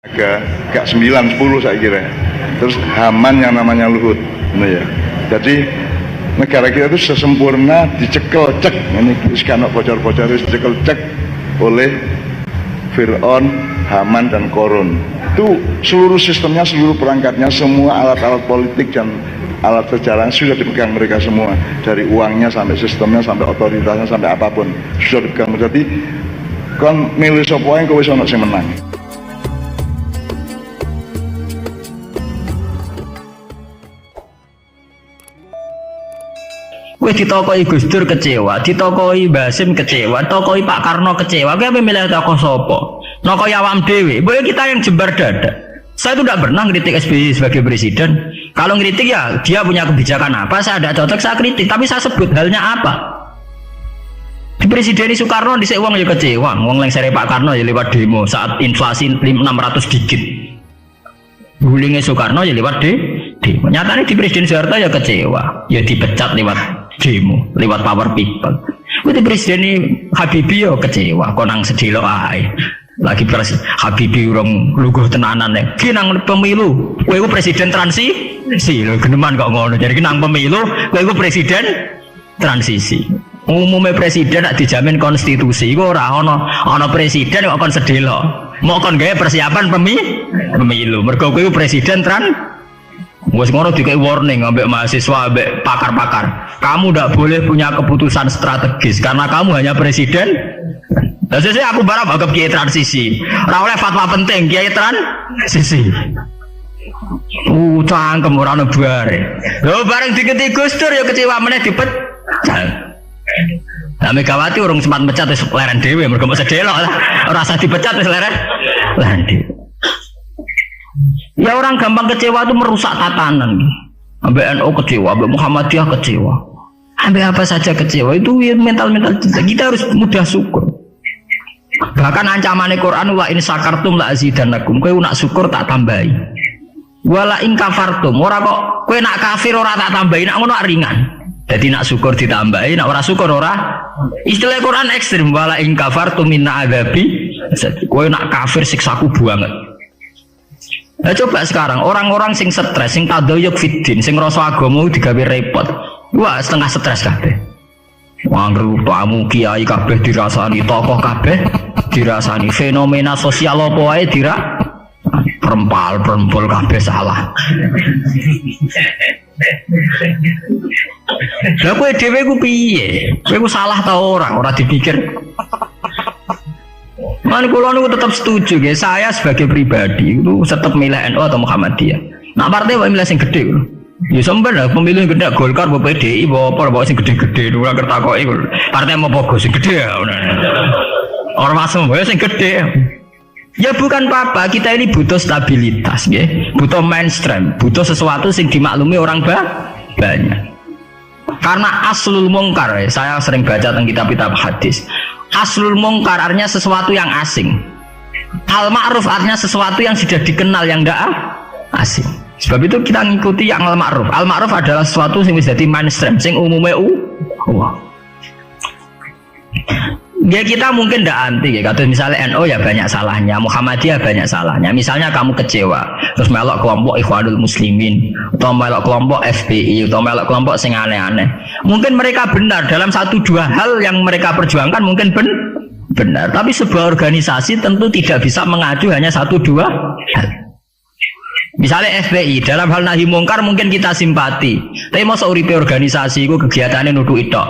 Agak 9, 10 saya kira. Terus Haman yang namanya Luhut. Nah ya. Jadi negara kita itu sesempurna dicekel cek. Ini sekarang bocor-bocor dicekel cek oleh Fir'aun, Haman dan Korun. Itu seluruh sistemnya, seluruh perangkatnya, semua alat-alat politik dan alat sejarah sudah dipegang mereka semua. Dari uangnya sampai sistemnya, sampai otoritasnya, sampai apapun sudah dipegang. Jadi kon milih sapa wae kowe wis ana sing menang. Wis ditokoi Gus Dur kecewa, ditokoi Basim kecewa, ditokoi Pak Karno kecewa. Kowe apa milih tokoh sapa? Nokoi awam dhewe. Boyo kita yang jembar dada. Saya itu tidak pernah kritik SBY sebagai presiden. Kalau kritik ya dia punya kebijakan apa, saya tidak cocok, saya kritik. Tapi saya sebut halnya apa. Di Presiden Soekarno dhisik wong ya kecewa. Wong leng sere Pak Karno ya lewat demo saat inflasi 600 digit. Bulingnya Soekarno ya lewat demo. Nyatanya di Presiden Soeharto ya kecewa. Ya dipecat lewat demo, lewat power people. Di Presiden Habibie ya kecewa. Konang sedilo ae. Lagi Habibie urung luguh tenanan ya. Ki nang pemilu, kowe iku presiden transisi. Lho geneman kok ngono. Jadi nang pemilu, kowe iku presiden transisi. Umumnya presiden nak dijamin konstitusi. Iku ora ana presiden kok kon sedelo. Mau kon gawe persiapan pemilu. Mergo kowe iku presiden wis ngono dikai warning ambek mahasiswa, ambek pakar-pakar. Kamu ndak boleh punya keputusan strategis karena kamu hanya presiden. Lah sesuk aku barang anggap kiai transisi. Ora oleh fatwa penting kiai transisi. Cangkem ora ono bare. Lho bareng diketi Gus Dur ya kecewa meneh dipecat. Nah Megawati urung sempat mecat wis leren dhewe mergo mok sedelok lah. Ora usah dipecat wis leren. Ya orang gampang kecewa itu merusak tatanan. Ambek NU kecewa, ambek Muhammadiyah kecewa. Ambek apa saja kecewa itu mental-mental kita harus mudah syukur. Bahkan ancaman Quran wa in sakartum la azidannakum. Kowe nak syukur tak tambahi. Wala in kafartum ora kok kowe nak kafir ora tak tambahi, nak ngono ringan. Jadi nak syukur ditambahi, nak ora syukur ora. Istilah Quran ekstrim wala in kafartum minna adzabi. Kowe nak kafir siksaku banget. Nah coba sekarang orang-orang sing stres, sing tadoyuk fiddin, sing rasa agama digawe repot. Wah setengah stres kabeh. Wangru tamu kiai kabeh dirasani, tokoh kabeh dirasani, fenomena sosial apa wae perempal kabeh salah. Lah kowe dhewe ku piye? Kowe ku salah ta ora dipikir. Man kula niku tetap setuju nggih. Saya sebagai pribadi itu tetap milih NU atau Muhammadiyah. Nah partai wae milih sing gedhe. Ya sampean lah pemilih gede Golkar apa PDI apa sing gede-gede ora kertakoki partai mau pogo sing gede ya. Ora masem wae sing gede. Ya bukan apa-apa, kita ini butuh stabilitas nggih. Butuh mainstream, butuh sesuatu sing dimaklumi orang banyak. Karena aslul mungkar, saya sering baca tentang kitab-kitab hadis. Aslul mungkar artinya sesuatu yang asing. Al-ma'ruf artinya sesuatu yang sudah dikenal yang tidak asing. Sebab itu kita ngikuti yang al-ma'ruf. Al-ma'ruf adalah sesuatu yang bisa di mainstream, yang umumnya ya kita mungkin tidak anti ya. Kata misalnya NU ya banyak salahnya, Muhammadiyah banyak salahnya. Misalnya kamu kecewa, terus melok kelompok Ikhwanul Muslimin, atau melok kelompok FPI, atau melok kelompok sing aneh-aneh. Mungkin mereka benar dalam 1-2 hal yang mereka perjuangkan mungkin benar. Tapi sebuah organisasi tentu tidak bisa mengacu hanya 1-2 hal. Misalnya FPI dalam hal nahi mungkar mungkin kita simpati, tapi masa uripe organisasi itu kegiatannya nuduh itok.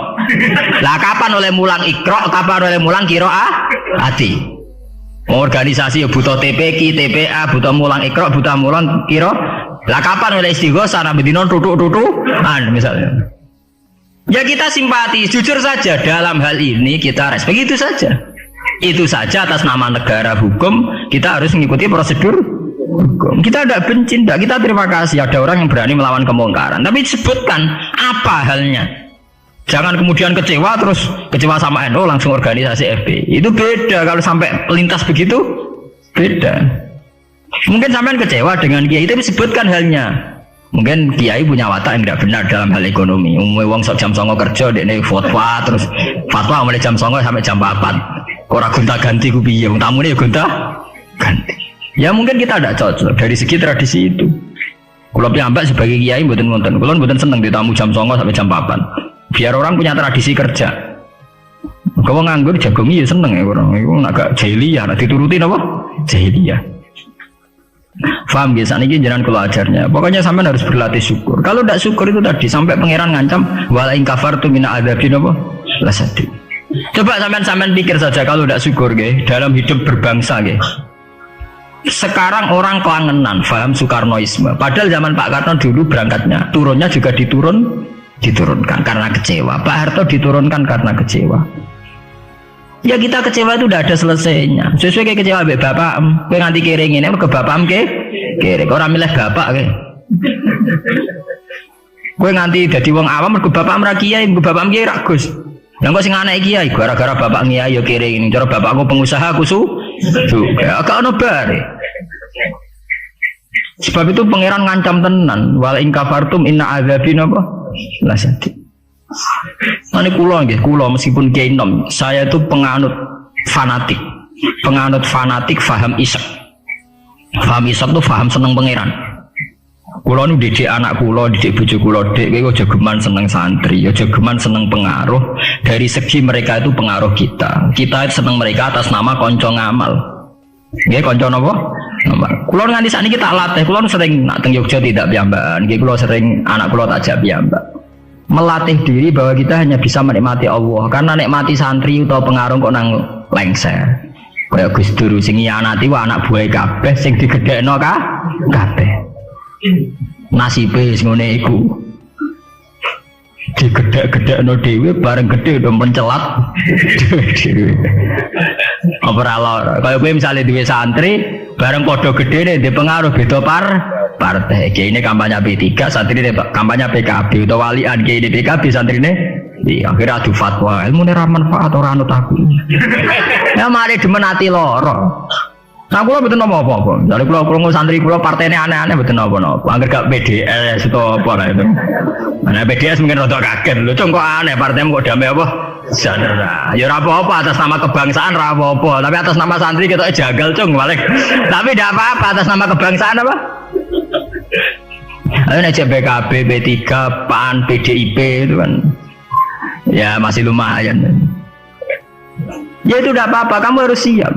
Lah kapan oleh mulang ikro, kapan oleh mulang hati. Organisasi ya butuh TPQ, TPA, butuh mulang ikro, butuh mulang kiro. Lah kapan oleh istighosah nabi dinon tutuk-tutukan misalnya. Ya kita simpati, jujur saja dalam hal ini kita respect itu saja. Itu saja atas nama negara hukum kita harus mengikuti prosedur hukum. Kita tidak benci, kita terima kasih ada orang yang berani melawan kemungkaran. Tapi sebutkan apa halnya. Jangan kemudian kecewa terus kecewa sama NU langsung organisasi FPI. Itu beda kalau sampai lintas begitu beda. Mungkin sampai kecewa dengan kiai itu sebutkan halnya. Mungkin kiai punya watak yang tidak benar dalam hal ekonomi. Umumnya wong sok jam 09.00 kerja dekne fatwa terus fatwa mulai jam 09.00 sampai jam 4. Ora gonta-ganti ku piye wong tamune ya gonta-ganti. Ya mungkin kita tidak cocok dari segi tradisi itu. Kalau piyambak sebagai kiai mboten wonten. Kula mboten seneng ditamu jam 09.00 sampai jam 4. Biar orang punya tradisi kerja. Kalau nganggur jagung ya seneng ya orang. Itu agak jahiliyah, nak dituruti apa? Jahiliyah. Faham ya? Saat ini jangan kalau ajarnya. Pokoknya sampai harus berlatih syukur. Kalau tidak syukur itu tadi sampai pangeran ngancam wala in kafartu mina adzabin apa? Lasadi. Coba sampean pikir saja kalau tidak syukur ge dalam hidup berbangsa ge. Sekarang orang kelangenan paham Soekarnoisme. Padahal zaman Pak Karno dulu berangkatnya turunnya juga diturunkan karena kecewa. Pak Harto diturunkan karena kecewa. Ya kita kecewa itu udah ada selesainya. Sesuai kayak kecewa be bapak, kowe nganti kering ini ke bapak ke kering. Orang milih bapak ke. Kowe nganti dadi wong awam ke bapak mra kiai, ke bapak kiai ra Gus. Yang kok sing anak kiai gara-gara bapak kiai yo kering. Cara bapakku pengusaha aku juga agak ono bare. Sebab itu pangeran ngancam tenan, wal in kafartum inna adzabin apa? Lasati. Ini kulo meskipun kiai nom, saya itu penganut fanatik faham isak. Faham isak itu faham seneng pangeran. Kulo nu didik anak kulo, didik bojo kulo, dek kowe aja geman seneng santri, aja geman seneng pengaruh. Dari segi mereka itu pengaruh kita. Kita seneng mereka atas nama konco ngamal. Nggih konco napa? Ngamal. Kulo nganti sakniki tak latih, kulo sering nak teng Yogya tidak piyambakan. Nggih kulo sering anak kulo tak jak piyambak. Melatih diri bahwa kita hanya bisa menikmati Allah karena nikmati santri atau pengaruh kok nang lengser. Kayak Gus Dur sing nyanati wa anak buah kabeh sing digedhekno kabeh. Nasibe ngono iku. Digedhek-gedhekno dhewe bareng gedhe do mencelat dhewe. Ora lara. Kaya kowe misale duwe santri bareng padha gedhene ndek pengaruh beda partai. Kiai ini kampanye P3, santri ini kampanye PKB atau walian kiai ini PKB, santri ini akhirnya adu fatwa ilmu ini manfaat orang anut aku. Ya mari dimenati loro. Nah kalau betul apa-apa. Dari kalau santri kalau partainya aneh-aneh betul apa-apa. Angger gak PDS atau apa lah itu. Mana PDS mungkin rada kaget lho, kok aneh partaimu kok damai apa? Jangan. Ya ora apa-apa atas nama kebangsaan ora apa-apa, tapi atas nama santri kita jagal cung balik. Tapi tidak apa-apa atas nama kebangsaan apa? Ayo nek PKB, P3, PAN, PDIP itu kan. Ya masih lumayan. Ya itu tidak apa-apa, kamu harus siap.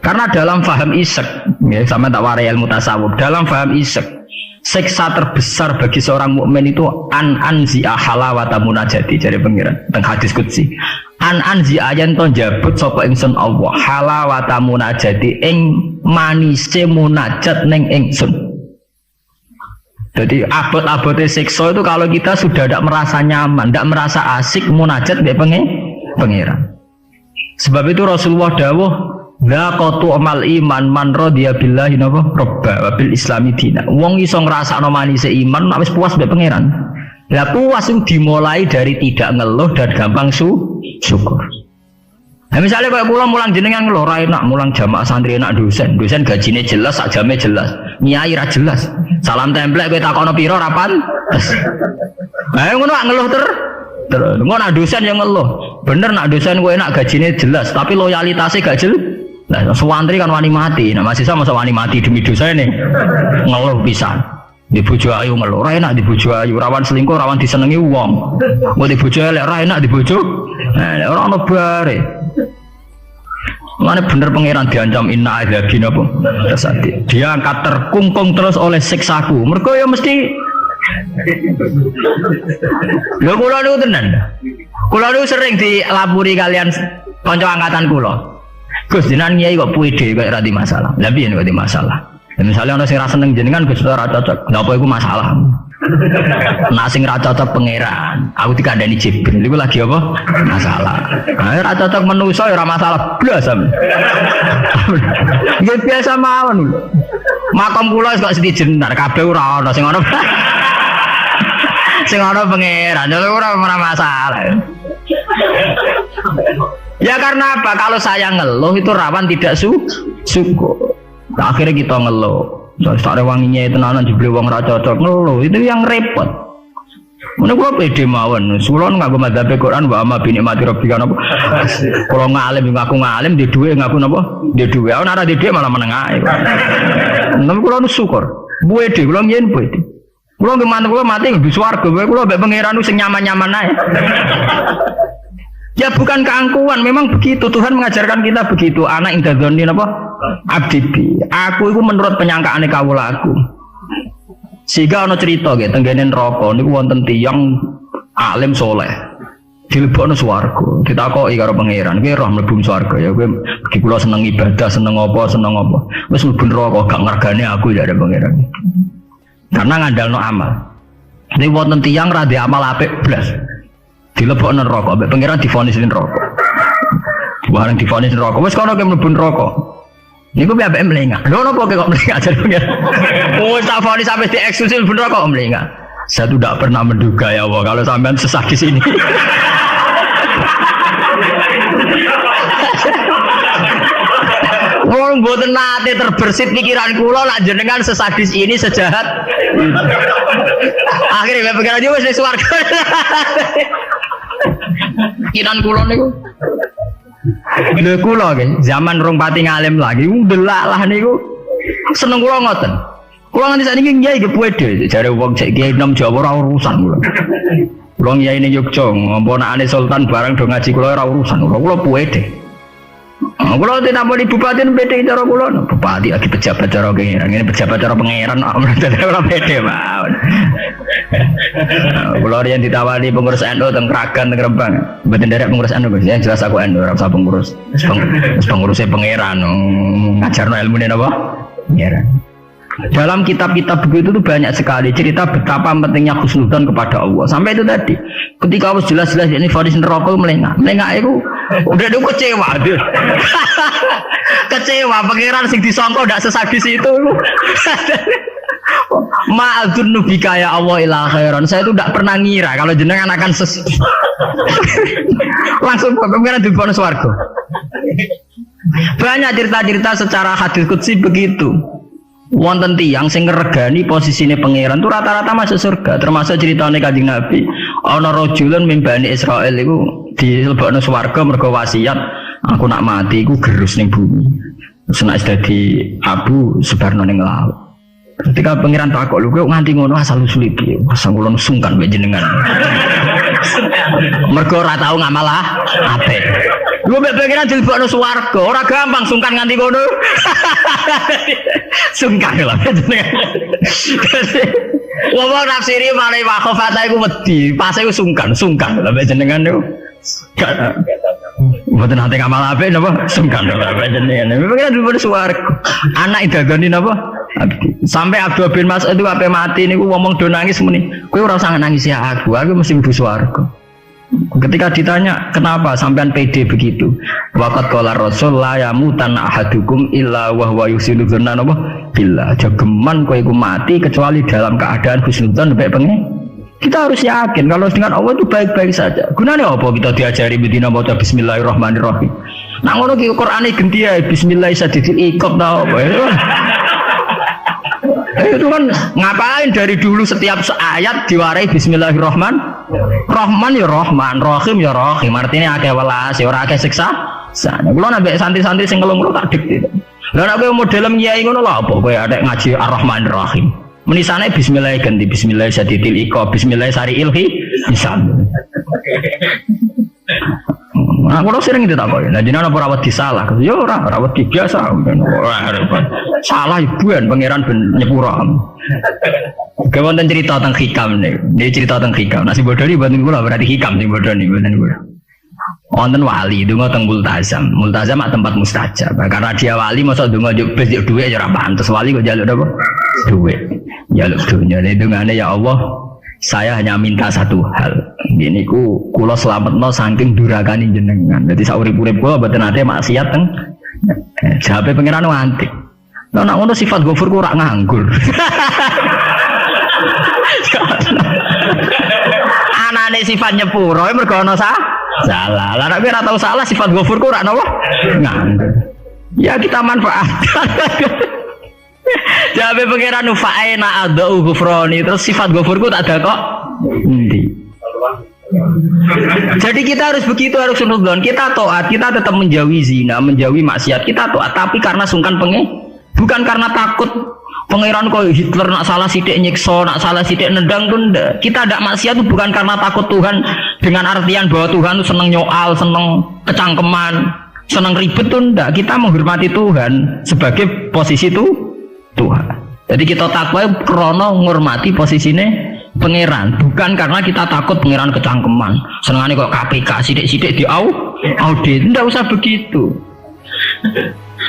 Karena dalam faham isek, ya, sama tak warai ilmu tasawuf. Dalam faham isek, siksa terbesar bagi seorang mukmin itu an-anzi'a halawata munajati dari pengiran teng hadis qudsi. An-anzi'a yen to njabut sapa ingsun Allah halawata munajati ing manise munajat ning ingsun. Jadi abot-abote siksa itu kalau kita sudah tidak merasa nyaman, tidak merasa asik munajat mbek pengiran. Sebab itu Rasulullah dawuh dzaqatu amal iman man radiya billahi robba wa bil islami dina. Wong iso ngrasakno manise iman nek wis puas mbek pangeran. Lah puas itu dimulai dari tidak ngeluh dan gampang syukur. Nah, misalnya kayak pulang mulang jenengan ngeluh ra enak, mulang jamaah santri enak dosen gajine jelas, sak jame jelas. Nyai ra jelas. Salam templek kowe takono pira ra pantes. Lah ngono ngeluh terus ngono dosen yang ngeluh. Bener nak dosen kowe enak gajine jelas, tapi loyalitasnya gak jelas. Nah, santri kan wani mati. Nah, mahasiswa masa wani mati demi dosa ini ngeluh pisan. Di bojo ayu ngeluh, ra enak di bojo ayu, rawan selingkuh, rawan disenengi wong. Kok di bojo elek ra enak di bojo. Nah, ora ono bare. Mana bener pangeran diancam inna adzabin apa? Dia angkat terkungkung terus oleh siksaku. Mergo ya mesti lho kula niku tenan. Kula niku sering dilapuri kalian kanca angkatan kula. Gus jenengan kiai kok puide kok ora di masalah. Lah piye kok di masalah? Misalnya ana sing ra seneng jenengan Gus ora cocok. Lha apa iku masalah? Nah sing ra cocok pangeran, aku dikandani Jibril iku lagi apa? Masalah. Nah ra cocok manusa ya ora masalah blas. Nggih biasa mawon. Makom kula kok sedi jenar kabeh ora ana sing ana. Sing ana pangeran, ora masalah. Ya karena apa? Kalau saya ngeluh itu rawan tidak syukur. Nah, akhirnya kita ngeluh. Soalnya wanginya tenanan dibeli wong ra cocok ngeluh itu yang repot. Mana kula pede mawon. Kula nganggo madzhab Quran wa amma bi nikmati rabbika napa. Kula ngalim ngaku ngalim di dhuwit ngaku napa? Di dhuwit. Ana ora di dhuwit malah meneng ae. Nang kula nu syukur. Pede kula yen pede. Kula nggih mantep kula mati di swarga. Kula mbek pangeran sing nyaman-nyaman ae. Ya bukan keangkuhan, memang begitu. Tuhan mengajarkan kita begitu. Anak indadzoni napa? Abdibi. Aku itu menurut penyangkaane kawula aku. Sehingga ana cerita nggih tenggene neraka niku wonten tiyang alim saleh. Dilebokno swarga. Ditakoki karo pangeran, "Kowe roh mlebu swarga ya kowe iki kula seneng ibadah, seneng apa? Wis mlebu neraka gak ngergane aku ya ada pangeran." Karena ngandalno amal. Niku wonten tiyang ra ndek amal apik blas. Dilebokno neraka, mbek pangeran divonis neraka. Bareng divonis neraka, wis kono ke mlebu neraka. Niku piye ambek mlengak. Lho napa kok mlengak jare pangeran. Oh, tak vonis sampai dieksklusif mlebu neraka kok mlengak. Saya tuh tidak pernah menduga ya Allah kalau sampean sesadis ini. Wong mboten nate terbersit pikiran kula nak jenengan sesadis ini sejahat. Akhirnya pikiran dia wis ning swarga. Kiran kula niku. Lho kula nggih, zaman rong pati ngalim lagi, ndelalah niku seneng kula ngoten. Kula nganti sakniki nggih iki pede, jare wong sik kiai nom Jawa ora urusan kula. Kula kiai ning Yogya, ngomponane sultan barang do ngaji kula ora urusan, kula pede. Kula tinamoni bupati pede cara kula, bupati lagi pejabat cara pangeran, ngene pejabat cara pangeran ora pede mawon. Kula riyen ditawani pengurus NU teng Kragan teng Rembang. Mboten derek pengurus NU, yang jelas aku NU ora usah pengurus. Pengurusnya pangeran ngajarno ilmune napa? Pangeran. Dalam kitab-kitab begitu tuh banyak sekali cerita betapa pentingnya husnudzon kepada Allah. Sampai itu tadi, ketika harus jelas-jelas ini vonis neraka melengak itu udah itu kecewa dia. Kecewa pangeran sing disangka ndak sesadis itu. Ma'adzunnu bika ya Allah ila khairan. Saya itu tidak pernah ngira kalau jenengan akan langsung pangeran dibono swarga. Banyak cerita-cerita secara hadis qudsi begitu. Wonten tiyang sing ngregani posisine pangeran tuh rata-rata masuk surga, termasuk ceritane Kanjeng Nabi. Ana rajulun min Bani Israil iku dilebokno swarga mergo wasiat, aku nak mati iku gerus ning bumi. Terus nek dadi abu sebarno ning laut. Ketika pangeran takok lho kok nganti ngono asal usul iki, asal kula sungkan mbek jenengan. Mergo ora tau ngamal apik. Lu mbek pangeran dilebokno swarga, ora gampang sungkan nganti ngono. Sungkan lho jenengan. Wong nafsiri male wakhofata iku wedi, pas iku sungkan lho mbek jenengan niku. Mboten nate ngamal apik napa sungkan lho mbek jenengan. Pangeran dilebokno swarga. Anak idagani napa? Sampai Abdul bin Mas'ud itu sampai mati niku ngomong do nangis muni, kowe ora usah nangis ya aku mesti mlebu swarga. Ketika ditanya kenapa sampean pede begitu, waqat qala rasul la yamutan ahadukum illa wa huwa yusilu dzanna billah. Jageman kowe iku mati kecuali dalam keadaan husnudzon baik pengen. Kita harus yakin kalau dengan Allah itu baik-baik saja. Gunanya apa kita diajari bedina maca bismillahirrahmanirrahim. Nah ngono ki Qur'ane genti ya bismillahirrahmanirrahim ta apa ya. Itu kan ngapain dari dulu setiap ayat diwarai bismillahirrahmanirrahim. Rahman ya Rahman, Rahim ya Rahim. Artinya akeh welas, ya ora akeh siksa. Sana kula nambah santri-santri sing ngelung tak dikti. Lah nek kowe model kiai ngono lho apa kowe adek ngaji Ar-Rahmanir-Rahim. Menisane bismillah ganti bismillah sadidil iqab, bismillah sariil hisab. Nah, kalau sering ditakoki, nah jenengan apa rawat disalah? Ya ora, rawat biasa. Salah ibuan pangeran ben nyepuro. Kewonten cerita tentang hikam nih. Ini cerita tentang hikam. Nah si bodoh ini bantu kula berarti hikam si bodoh ini bantu kula. Wonten wali donga teng multazam. Multazam tempat mustajab. Karena dia wali masa donga njuk bes njuk dhuwit ya ora pantes. Wali kok njaluk apa? Dhuwit. Njaluk dunya. Dungane ya Allah, saya hanya minta satu hal. Gini ku kula slametno saking durakane jenengan. Dadi sak urip-urip kula mboten ate maksiat teng jawabe pangeran antik. Lah nek ngono sifat ghafur ku ora nganggur. Anane sifat nyepuro mergo ana salah. Lah nek ora tau salah sifat ghafur ku ora napa nganggur. Ya kita manfaatkan. Jawabe pangeran fa'ina adau ghufrani terus sifat ghafur ku tak ada kok Endi? Jadi kita harus begitu, harus sunudon. Kita taat, kita tetap menjauhi zina, menjauhi maksiat. Kita taat, tapi karena sungkan bukan karena takut pangeran kok Hitler nak salah sidik nyiksa, nak salah sidik nendang tuh ndak. Kita tidak maksiat itu bukan karena takut Tuhan dengan artian bahwa Tuhan itu seneng nyoal, seneng kecangkeman, seneng ribet tuh ndak. Kita menghormati Tuhan sebagai posisi itu Tuhan. Jadi kita takwa karena menghormati posisinya pangeran, bukan karena kita takut pangeran kecangkeman. Senengane kok KPK sidik-sidik di audit, ndak usah begitu.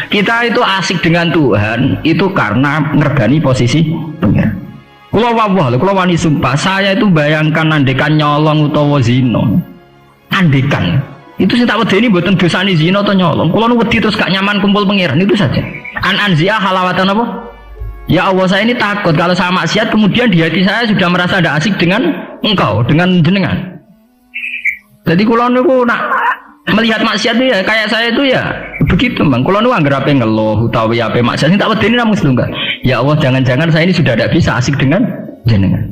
Kita itu asik dengan Tuhan itu karena ngergani posisi pangeran. Kalau wani sumpah, saya itu bayangkan andekan nyolong utawa zina. Andekan itu sing tak wedeni mboten dosane zina atau nyolong. Kalau wedi terus gak nyaman kumpul pangeran itu saja. Anzia halawatan apa? Ya Allah, saya ini takut kalau saya maksiat kemudian di hati saya sudah merasa tidak asik dengan engkau, dengan jenengan. Jadi kalau niku nak melihat maksiat itu ya kayak saya itu ya begitu bang. Kalau niku anggere ape ngeluh utawa ya ape maksiat tak wedeni namung setunggal. Ya Allah, jangan-jangan saya ini sudah tidak bisa asik dengan jenengan.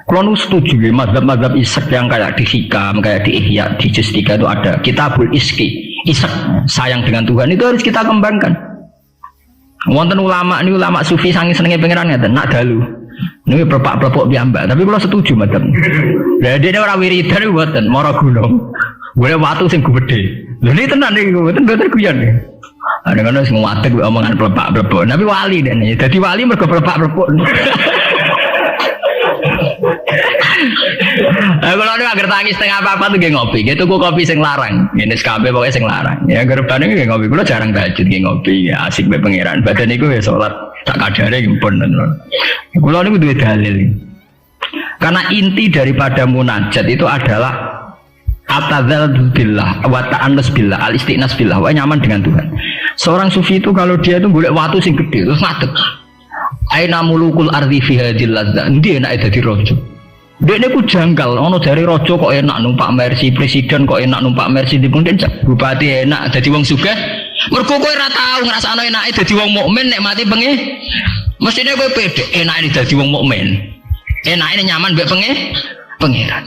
Kalau niku setuju ya mazhab-mazhab isek yang kayak di Hikam, kayak di Ihya, di Juz 3 itu ada Kitabul Iski, isek sayang dengan Tuhan itu harus kita kembangkan. Wonten ulama ini ulama sufi sangi senenge pangeran ngeten nak dalu. Niku perpak-perpok piyambak, tapi kula setuju madhep. Lah dene ora wiridan mboten, mara gunung. Golek watu sing gedhe. Lho niki tenan niku, mboten guyon. Ada kan wis nguwatek omongan perpak-perpok. Tapi wali dene. Dadi wali mergo perpak-perpok. Kalau ada agar tangis setengah apa tuh gak ngopi, gitu kok kopi sing larang, ini SKP pokoknya sing larang. Ya gerbang ini gak ngopi, kalau jarang tahajud gak ngopi, ya asik be pangeran. Badan itu ya sholat tak kadare gimpun. Kalau ini dua dalil. Karena inti daripada munajat itu adalah atadzal billah, wa ta'annus billah, al-istiqnas billah, wa nyaman dengan Tuhan. Seorang sufi itu kalau dia itu golek watu sing gede terus ngadeg. Aina mulukul ardi fi hadhil ladzah. Ndi enak dadi raja. Dekne ku janggal, ono jare raja kok enak numpak Mercy, presiden kok enak numpak Mercy, dipundhen bupati enak dadi wong sugih. Mergo kowe ora tau ngrasakno enake dadi wong mukmin nek mati pengen. Mestine kowe pede enake dadi wong mukmin. Enake nyaman mbek pangeran.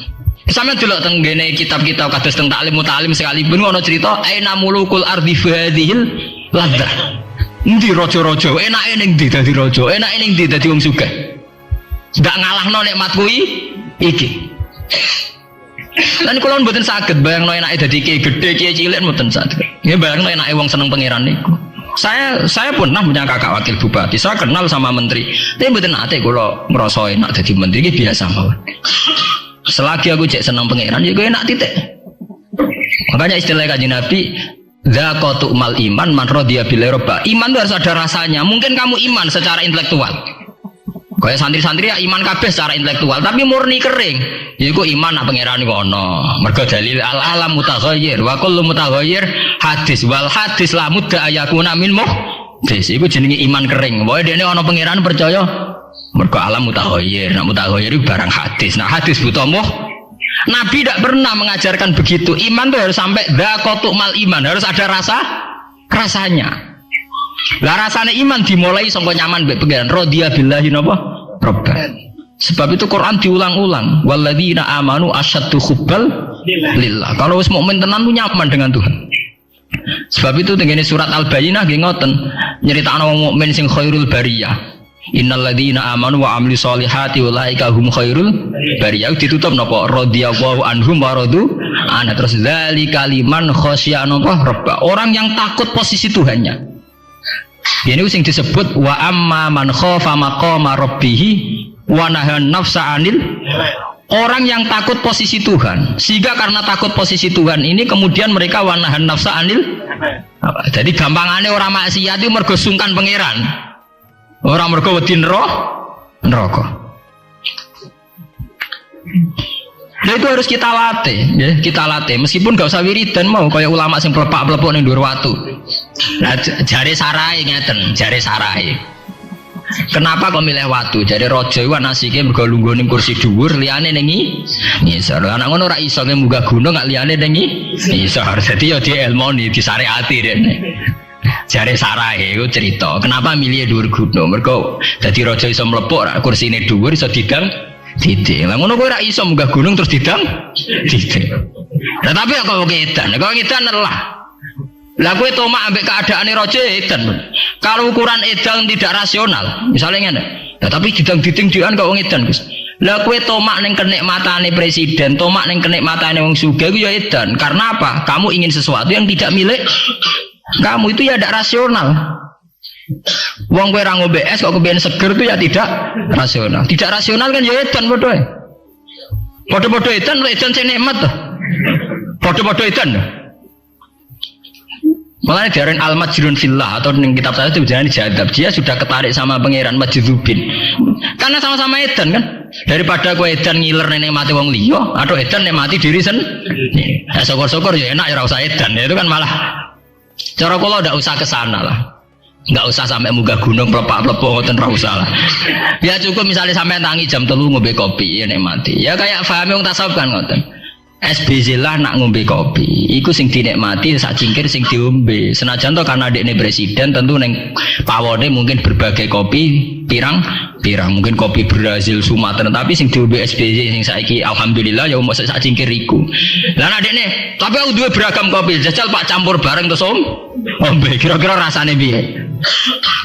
Sampe delok teng ngene kitab-kitab kados teng taklim mutalim sekalipun ono cerita aina mulukul ardi fi hadhil ladzah. Endi raja-raja enake ning ndi dadi raja, enake ning ndi dadi wong sugih. Ndak ngalahno nikmat kuwi iki. Lan kula mboten saged bayangno enake dadi kiai gedhe, kiai cilik mboten saged. Nggih bayangno enake wong seneng pangeran niku. Saya pernah punya kakak wakil bupati, saya kenal sama menteri. Tapi mboten nate kula ngrasa enak dadi menteri iki biasa mawon. Selagi aku cek seneng pangeran ya enak titik. Makanya istilah Kanjeng Nabi zaqatu mal iman man radiya bil rabb. Iman itu harus ada rasanya. Mungkin kamu iman secara intelektual. Kayak santri-santri ya iman kabeh secara intelektual, tapi murni kering. Yaiku iman nak pangeran iku ana. Mergo dalil al-alam mutaghayyir wa kullu mutaghayyir hadis wal hadis la mudda ayakuna min muhdis. Iku jenenge iman kering. Wae dene ana pangeran percaya mergo alam mutaghayyir. Nak mutaghayyir itu barang hadis. Nah hadis buta Nabi tidak pernah mengajarkan begitu. Iman itu harus sampai dzaqatu mal iman, harus ada rasanya. Lah rasane iman dimulai sangka nyaman mbek pangeran radhiya billahi napa rabban. Sebab itu Quran diulang-ulang walladzina amanu asyaddu hubbal lillah. Kalau wis mukmin tenan ku nyaman dengan Tuhan. Sebab itu tengene surat Al-Bayyinah nggih ngoten nyeritakno wong mukmin sing khairul bariyah. Innal ladzina amanu wa amilus solihati ulaika hum khairul bariyah. Ditutup napa radhiyallahu anhum wa radu ana terus dzalika liman khasyya napa rabb. Orang yang takut posisi Tuhannya. Ini sing disebut wa amma man khafa maqama rabbih wa nahan nafsa anil. Orang yang takut posisi Tuhan, sehingga karena takut posisi Tuhan ini kemudian mereka wa nahan nafsa anil. Jadi gampangane orang maksiat itu mergo sungkan pangeran. Orang mergo wedi neraka. Nah itu harus kita latih, ya, kita latih. Meskipun gak usah wiridan mau kayak ulama sing pelepak-pelepok ning dhuwur watu. Nah jare sarai ngeten, jare sarai. Kenapa kok milih watu? Jare raja iku nasike mergo lungguh ning kursi dhuwur, liyane ning ngisor. Anak ngono ora iso munggah gunung gak liyane ning ngisor. Dadi ya dielmoni, disyariati dene. Jare sarai iku cerita. Kenapa milih dhuwur gunung? Mergo dadi raja iso mlepuk kursine dhuwur iso didang Didik. Lah ngono kowe ora iso munggah gunung terus didang. Didik. Lah tapi kok edan lah. Lah kowe tomak ambek keadaane raja edan. Kalau ukuran edan tidak rasional, misalnya ngene. Lah tapi didang-diding kok wong edan, Gus. Lah kowe tomak ning kenikmatane presiden, tomak ning kenikmatane wong sugih ku ya edan. Karena apa? Kamu ingin sesuatu yang tidak milik kamu, itu ya tidak rasional. Wong kowe ora ngombe es kok kepen seger itu ya tidak rasional. Tidak rasional kan ya edan padha. Padha-padha edan sing nikmat to. Padha-padha edan. Makanya diaran al-majrun fillah atau ning kitab saya itu jangan dijadab. Dia sudah ketarik sama pangeran majdzubin. Karena sama-sama edan kan. Daripada kowe edan ngiler nek mati wong liya atau edan nek mati diri sendiri. Ya syukur-syukur ya enak ya ora usah edan. Itu kan malah cara kula ndak usah ke sana lah. Enggak usah sampai munggah gunung pelepak-pelepok ngoten ora usah lah. Ya cukup misalnya sampai tangi jam 3 ngombe kopi ya nek mati. Ya kayak paham wong tasawuf kan ngoten. SBZ lah nak ngombe kopi. Iku sing dinikmati sak cingkir sing diombe. Senajan to karena dekne presiden tentu ning pawone mungkin berbagai kopi pirang mungkin kopi Brazil Sumatera tapi sing diombe SBZ sing saiki alhamdulillah ya mosok sak cingkir iku. Lah nek dekne tapi aku duwe beragam kopi jajal Pak campur bareng terus ombe kira-kira rasane piye?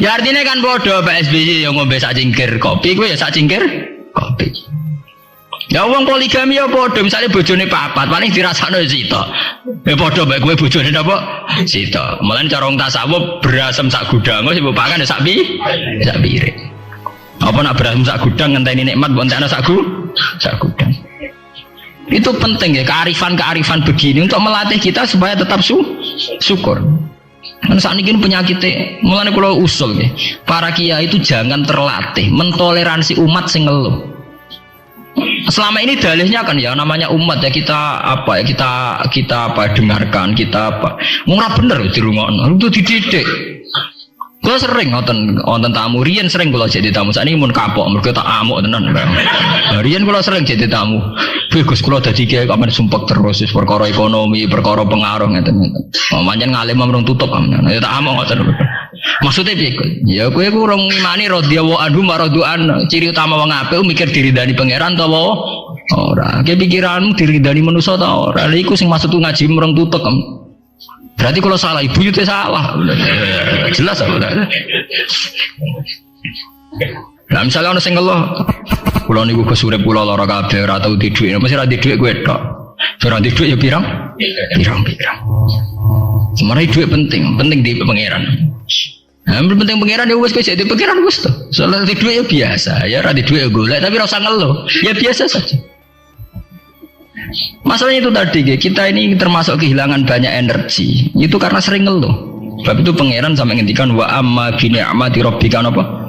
Ya artinya kan bodoh Pak SBY yang ngombe sak cingkir kopi, gue ya sak cingkir kopi. Ya wong poligami ya bodoh, misalnya bojone papat, paling dirasakno sito. Ya bodoh bae gue bojone napa? Sito. Mulane cara wong tasawuf berasem sak gudang, sing mbok pakan sak piring. Apa nak berasem sak gudang ngenteni nikmat mbok entekno sak gudang. Itu penting ya kearifan begini untuk melatih kita supaya tetap syukur. Kan saat ini penyakitnya, mulanya kalau usul ya, para kiai itu jangan terlatih mentoleransi umat sing ngeluh. Selama ini dalihnya kan ya namanya umat ya kita dengarkan kita murah bener dirungokno itu dididik. Kalau sering nonton tamu, Rian sering kalau jadi tamu. Saat ini mun kapok, mereka tak amuk tenan. Rian kalau sering jadi tamu, bagus kalau jadi kiai kapan sumpek terus, perkara ekonomi, perkara pengaruh ngeten. Manjan ngalim merung tutup kamen. Ya tak amuk ngoten. Maksudnya piye? Ya kowe ku urung ngimani radhiyallahu anhu maradu'an. Ciri utama wong apik mikir diridani pangeran ta ora. Ki pikiranmu diridani manusa ta ora. Lha iku sing maksud ngaji merung tutup kamen. Berarti kalau salah ibu itu salah. Jelas apa? Nah misalnya orang sing ngeluh, kula niku kesurip kula lara kabeh ora tau di dhuwit, mesti ora di dhuwit kowe tok. Ora di dhuwit ya pirang. Sebenarnya dhuwit penting di pangeran. Nah, penting pangeran ya wis kowe di pangeran wis to. Soal di dhuwit ya biasa, ya ora di dhuwit ya golek tapi ora usah ngeluh. Ya biasa saja. Masalahnya itu tadi, kita ini termasuk kehilangan banyak energi. Itu karena sering ngeluh. Sebab itu pangeran sampai ngendikan wa amma bi ni'mati rabbika apa?